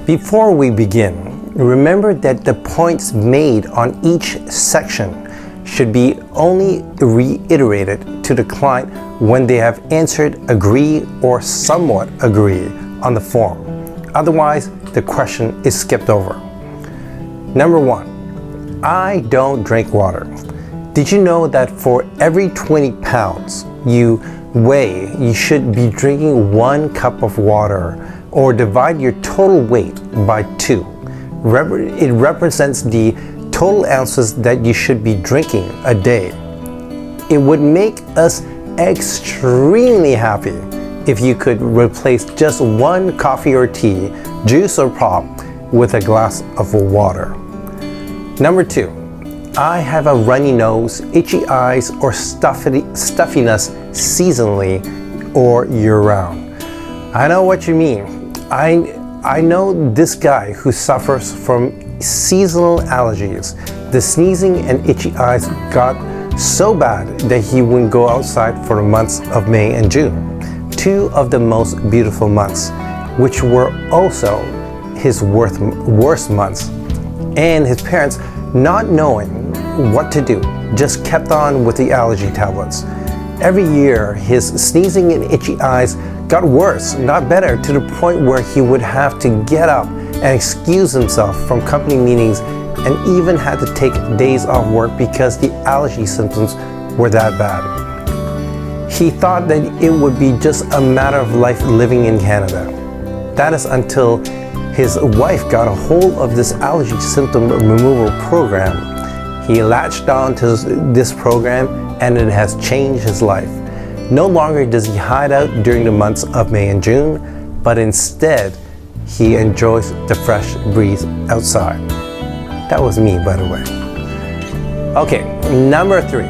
Before we begin, remember that the points made on each section should be only reiterated to the client when they have answered agree or somewhat agree on the form. Otherwise, the question is skipped over. Number 1, I don't drink water. Did you know that for every 20 pounds you weigh, you should be drinking 1 cup of water, or divide your total weight by 2. It represents the total ounces that you should be drinking a day. It would make us extremely happy if you could replace just 1 coffee or tea, juice or pop with a glass of water. Number 2, I have a runny nose, itchy eyes, or stuffiness seasonally or year-round. I know what you mean. I know this guy who suffers from seasonal allergies. The sneezing and itchy eyes got so bad that he wouldn't go outside for the months of May and June, 2 of the most beautiful months, which were also his worst months. And his parents, not knowing what to do, just kept on with the allergy tablets. Every year, his sneezing and itchy eyes got worse, not better, to the point where he would have to get up and excuse himself from company meetings and even had to take days off work because the allergy symptoms were that bad. He thought that it would be just a matter of life living in Canada. That is until his wife got a hold of this allergy symptom removal program. He latched on to this program and it has changed his life. No longer does he hide out during the months of May and June, but instead he enjoys the fresh breeze outside. That was me, by the way. Okay, number 3,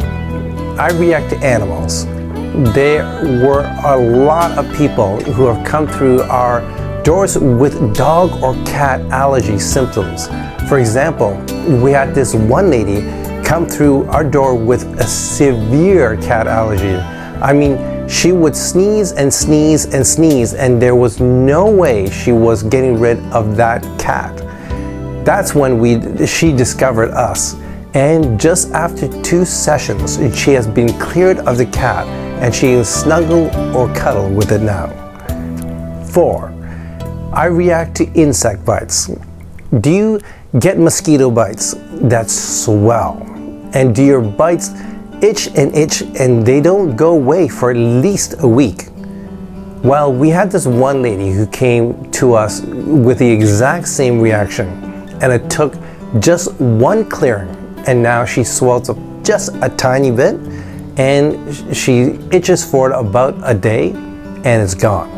I react to animals. There were a lot of people who have come through our doors with dog or cat allergy symptoms. For example, we had this one lady come through our door with a severe cat allergy. I mean, she would sneeze and sneeze and sneeze, and there was no way she was getting rid of that cat. That's when she discovered us. And just after 2 sessions, she has been cleared of the cat, and she can snuggle or cuddle with it now. 4, I react to insect bites. Do you get mosquito bites that swell? And do your bites itch and they don't go away for at least a week? Well, we had this one lady who came to us with the exact same reaction, and it took just 1 clearing, and now she swells up just a tiny bit, and she itches for about a day, and it's gone.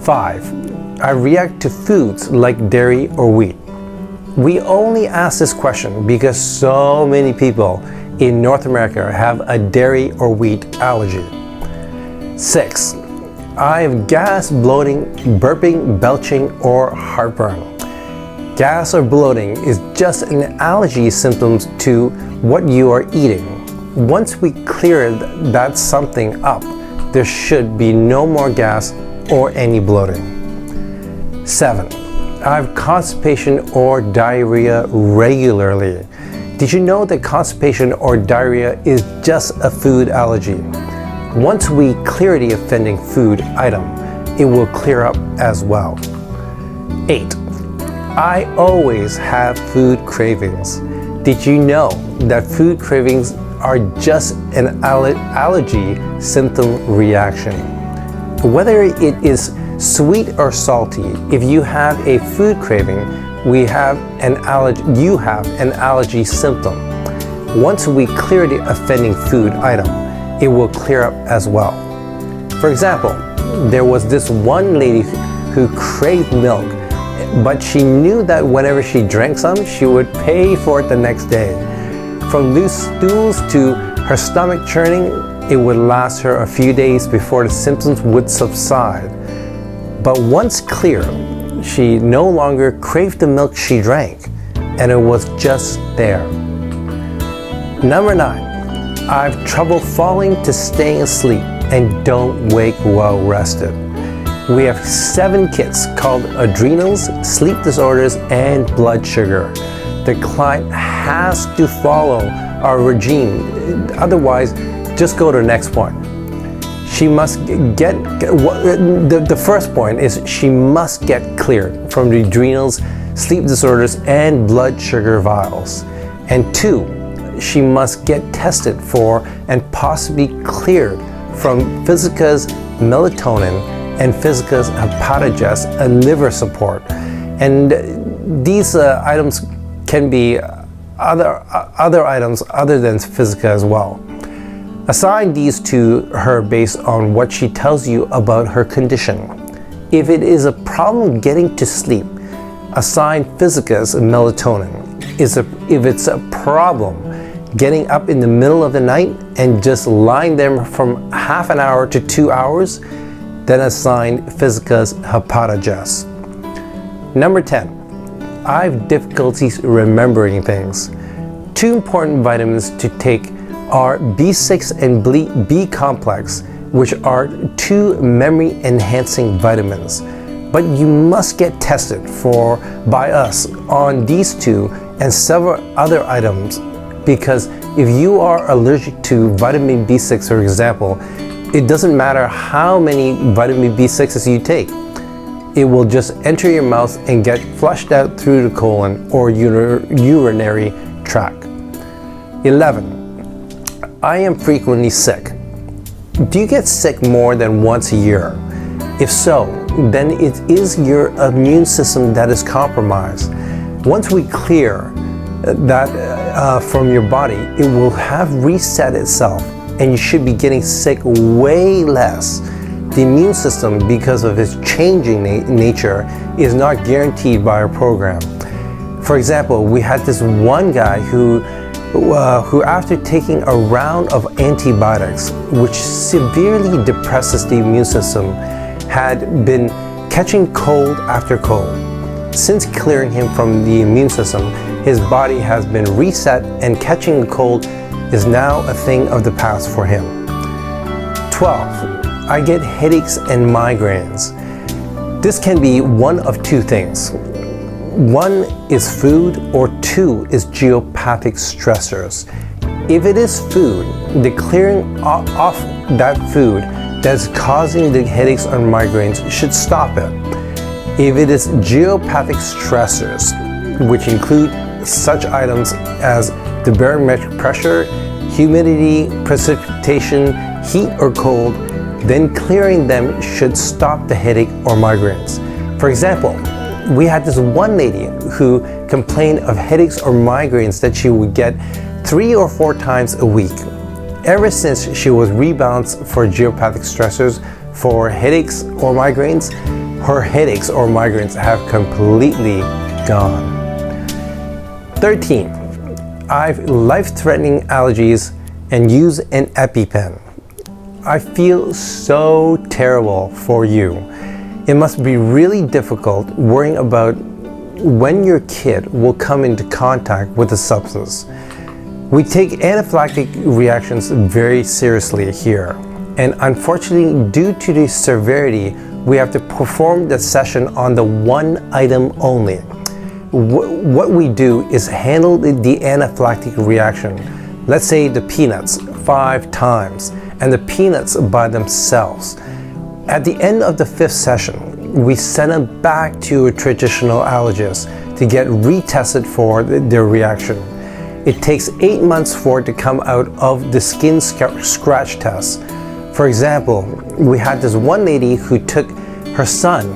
5, I react to foods like dairy or wheat. We only ask this question because so many people in North America have a dairy or wheat allergy. 6, I have gas, bloating, burping, belching, or heartburn. Gas or bloating is just an allergy symptom to what you are eating. Once we clear that something up, there should be no more gas or any bloating. 7, I have constipation or diarrhea regularly. Did you know that constipation or diarrhea is just a food allergy? Once we clear the offending food item, it will clear up as well. 8, I always have food cravings. Did you know that food cravings are just an allergy symptom reaction? Whether it is sweet or salty, if you have a food craving, you have an allergy symptom. Once we clear the offending food item, it will clear up as well. For example, there was this one lady who craved milk, but she knew that whenever she drank some, she would pay for it the next day. From loose stools to her stomach churning, it would last her a few days before the symptoms would subside. But once clear, she no longer craved the milk she drank, and it was just there. Number 9, I have trouble falling to staying asleep and don't wake well rested. We have 7 kits called adrenals, sleep disorders, and blood sugar. The client has to follow our regime, otherwise just go to the next one. She must get, the first point is she must get cleared from the adrenals, sleep disorders, and blood sugar vials. And 2, she must get tested for and possibly cleared from Physica's melatonin and Physica's hepatogens and liver support. And these items can be other items other than Physica as well. Assign these to her based on what she tells you about her condition. If it is a problem getting to sleep, assign Physica's melatonin. If it's a problem getting up in the middle of the night and just lying there from half an hour to 2 hours, then assign Physica's hepatogens. Number 10. I have difficulties remembering things. 2 important vitamins to take are B6 and B complex, which are 2 memory enhancing vitamins. But you must get tested by us on these 2 and several other items, because if you are allergic to vitamin B6, for example, it doesn't matter how many vitamin B6s you take. It will just enter your mouth and get flushed out through the colon or urinary tract. 11. I am frequently sick. Do you get sick more than once a year? If so, then it is your immune system that is compromised. Once we clear that from your body, it will have reset itself and you should be getting sick way less. The immune system, because of its changing nature, is not guaranteed by our program. For example, we had this one guy who after taking a round of antibiotics, which severely depresses the immune system, had been catching cold after cold. Since clearing him from the immune system, his body has been reset and catching a cold is now a thing of the past for him. 12. I get headaches and migraines. This can be one of 2 things. 1 is food, or 2 is geopathic stressors. If it is food, the clearing off that food that's causing the headaches or migraines should stop it. If it is geopathic stressors, which include such items as the barometric pressure, humidity, precipitation, heat or cold, then clearing them should stop the headache or migraines. For example, we had this one lady who complained of headaches or migraines that she would get 3 or 4 times a week. Ever since she was rebalanced for geopathic stressors for headaches or migraines, her headaches or migraines have completely gone. 13. I have life-threatening allergies and use an EpiPen. I feel so terrible for you. It must be really difficult worrying about when your kid will come into contact with the substance. We take anaphylactic reactions very seriously here, and unfortunately, due to the severity, we have to perform the session on the one item only. What we do is handle the anaphylactic reaction, let's say the peanuts, 5 times, and the peanuts by themselves. At the end of the 5th session, we send them back to a traditional allergist to get retested for their reaction. It takes 8 months for it to come out of the skin scratch test. For example, we had this one lady who took her son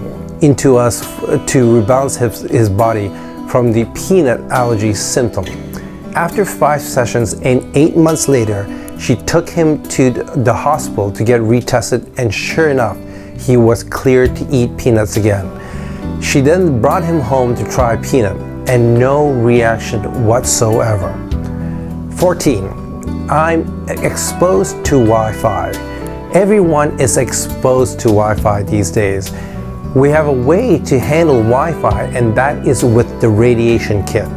into us to rebalance his body from the peanut allergy symptom. After 5 sessions and 8 months later, she took him to the hospital to get retested, and sure enough, he was cleared to eat peanuts again. She then brought him home to try peanut, and no reaction whatsoever. 14. I'm exposed to Wi-Fi. Everyone is exposed to Wi-Fi these days. We have a way to handle Wi-Fi, and that is with the radiation kit.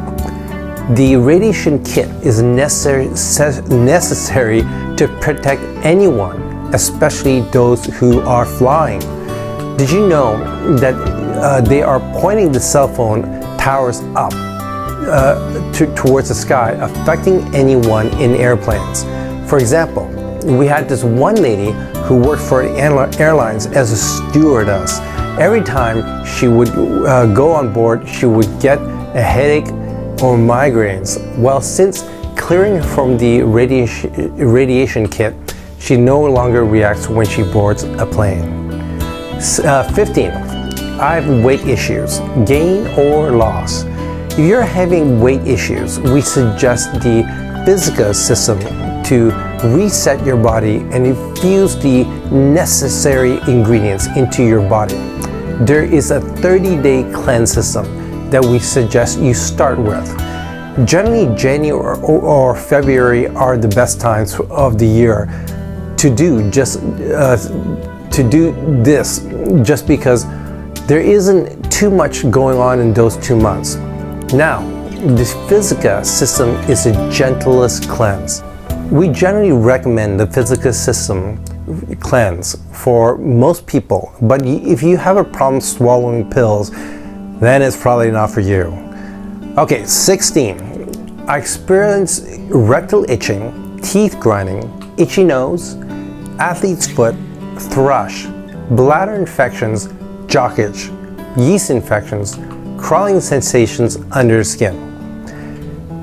The radiation kit is necessary to protect anyone, especially those who are flying. Did you know that they are pointing the cell phone towers up towards the sky, affecting anyone in airplanes? For example, we had this one lady who worked for the airlines as a stewardess. Every time she would go on board, she would get a headache or migraines. Well, since clearing from the radiation kit, she no longer reacts when she boards a plane. 15. I have weight issues, gain or loss. If you're having weight issues, we suggest the physical system to reset your body and infuse the necessary ingredients into your body. There is a 30-day cleanse system that we suggest you start with. Generally, January or February are the best times of the year to do this, just because there isn't too much going on in those 2 months. Now, the Physica system is the gentlest cleanse. We generally recommend the Physica system cleanse for most people, but if you have a problem swallowing pills, then it's probably not for you. Okay, 16. I experience rectal itching, teeth grinding, itchy nose, athlete's foot, thrush, bladder infections, jock itch, yeast infections, crawling sensations under the skin.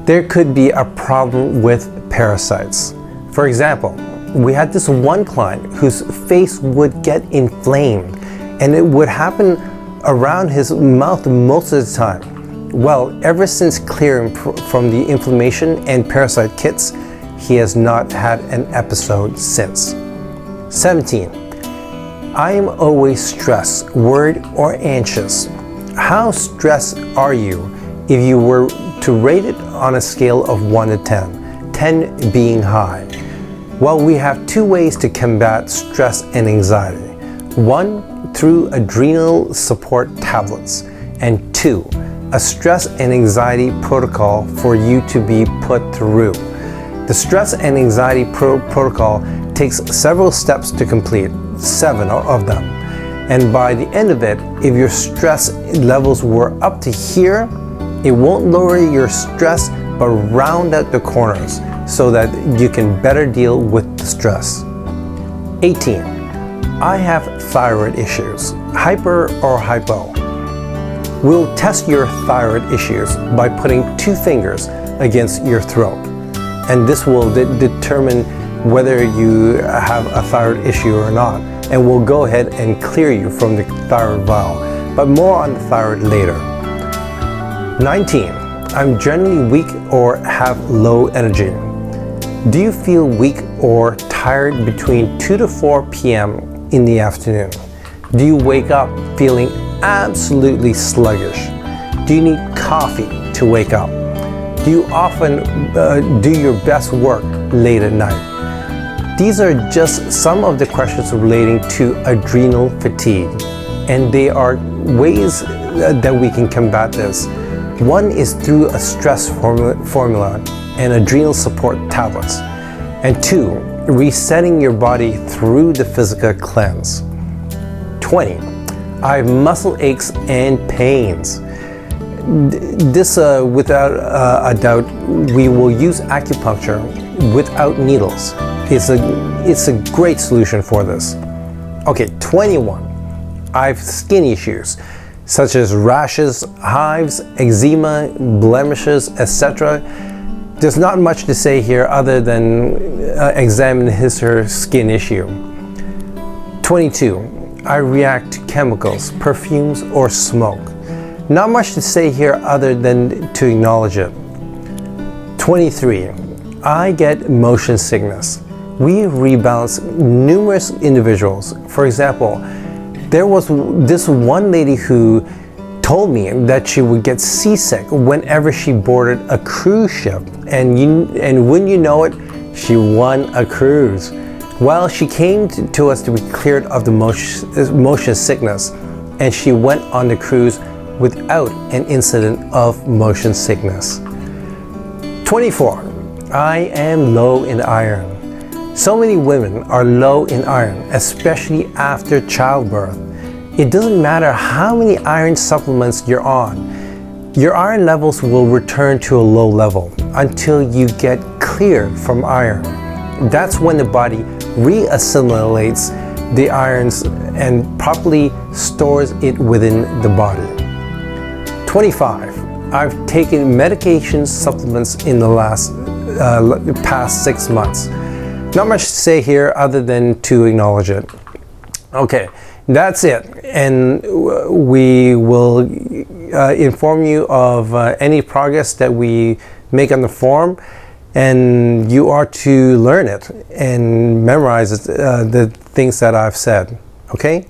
There could be a problem with parasites. For example, we had this one client whose face would get inflamed, and it would happen around his mouth most of the time. Well, ever since clearing from the inflammation and parasite kits, he has not had an episode since. 17. I am always stressed, worried, or anxious. How stressed are you if you were to rate it on a scale of 1 to 10, 10 being high? Well, we have 2 ways to combat stress and anxiety. 1, through adrenal support tablets, and 2, a stress and anxiety protocol for you to be put through. The stress and anxiety protocol takes several steps to complete, 7 of them. And by the end of it, if your stress levels were up to here, it won't lower your stress, but round out the corners so that you can better deal with the stress. 18. I have thyroid issues, hyper or hypo. We'll test your thyroid issues by putting 2 fingers against your throat, and this will determine whether you have a thyroid issue or not, and we'll go ahead and clear you from the thyroid vial, but more on the thyroid later. 19. I'm generally weak or have low energy. Do you feel weak or tired between 2 to 4 p.m. in the afternoon? Do you wake up feeling absolutely sluggish? Do you need coffee to wake up? Do you often do your best work late at night? These are just some of the questions relating to adrenal fatigue, and they are ways that we can combat this. 1 is through a stress formula and adrenal support tablets, and 2, resetting your body through the physical cleanse. 20. I have muscle aches and pains. This, without a doubt, we will use acupuncture without needles. It's a great solution for this. Okay, 21. I have skin issues, such as rashes, hives, eczema, blemishes, etc. There's not much to say here other than examine his or her skin issue. 22. I react to chemicals, perfumes, or smoke. Not much to say here other than to acknowledge it. 23. I get motion sickness. We rebalance numerous individuals. For example, there was this one lady who told me that she would get seasick whenever she boarded a cruise ship, and when you know it, she won a cruise. Well, she came to us to be cleared of the motion sickness, and she went on the cruise without an incident of motion sickness. 24. I am low in iron. So many women are low in iron, especially after childbirth. It doesn't matter how many iron supplements you're on. Your iron levels will return to a low level until you get clear from iron. That's when the body reassimilates the irons and properly stores it within the body. 25. I've taken medication supplements in the past 6 months. Not much to say here other than to acknowledge it. Okay, that's it. And we will inform you of any progress that we make on the form. And you are to learn it and memorize the things that I've said. Okay?